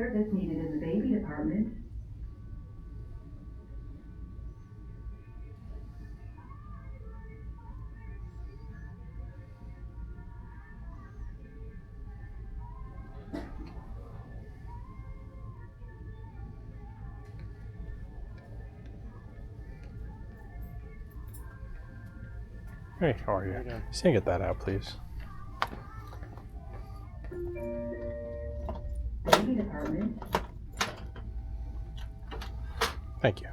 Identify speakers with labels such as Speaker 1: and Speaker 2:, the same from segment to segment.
Speaker 1: service needed in the baby department.
Speaker 2: Hey, how are you? Just gonna get that out, please.
Speaker 1: Baby department.
Speaker 2: Thank you.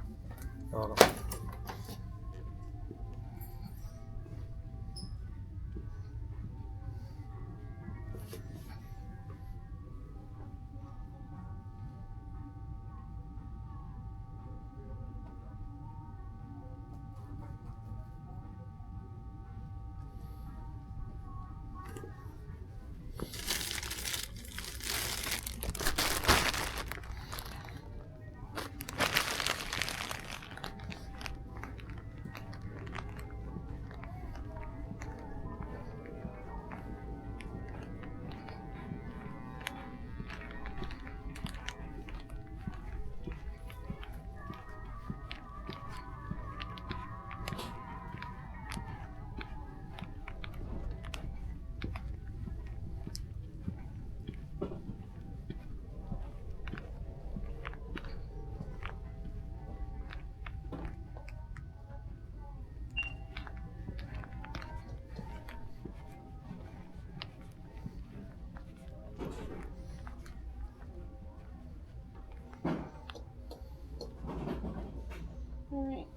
Speaker 3: All right.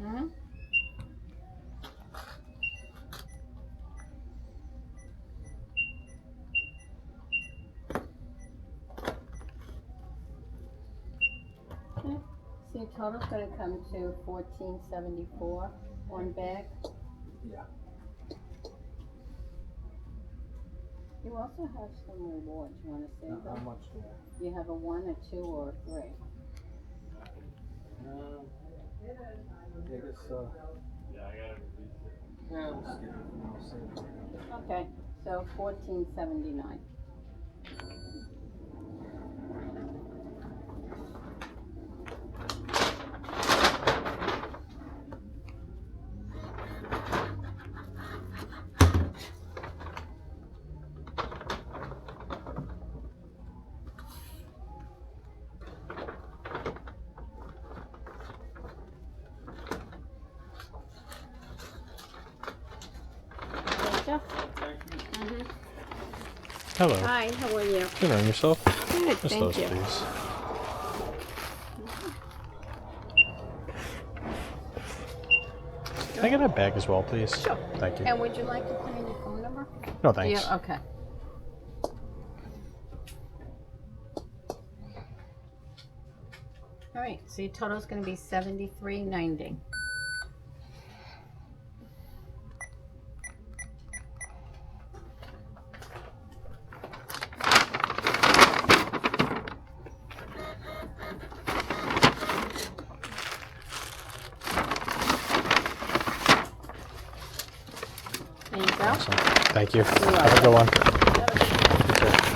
Speaker 3: Mm-hmm. Okay. So your total's gonna come to $14.74, one bag.
Speaker 2: Yeah.
Speaker 3: You also have some rewards. You wanna say
Speaker 2: How
Speaker 3: that?
Speaker 2: much do I?
Speaker 3: You have a 1, a 2, or a 3.
Speaker 2: I guess, yeah, we'll skip it. I'll save it.
Speaker 3: Okay, so $14.79.
Speaker 2: Hello.
Speaker 3: Hi, how are you?
Speaker 2: Good on yourself?
Speaker 3: Good,
Speaker 2: Just
Speaker 3: thank
Speaker 2: those,
Speaker 3: you.
Speaker 2: please. Can I get a bag as well, please?
Speaker 3: Sure.
Speaker 2: Thank you.
Speaker 3: And would you like to put in your phone number?
Speaker 2: No, thanks.
Speaker 3: Yeah, okay. All right, so your total's gonna be $73.90. There you go.
Speaker 2: Awesome. Thank you.
Speaker 3: You're
Speaker 2: Have a good one.
Speaker 3: welcome.
Speaker 2: Take care.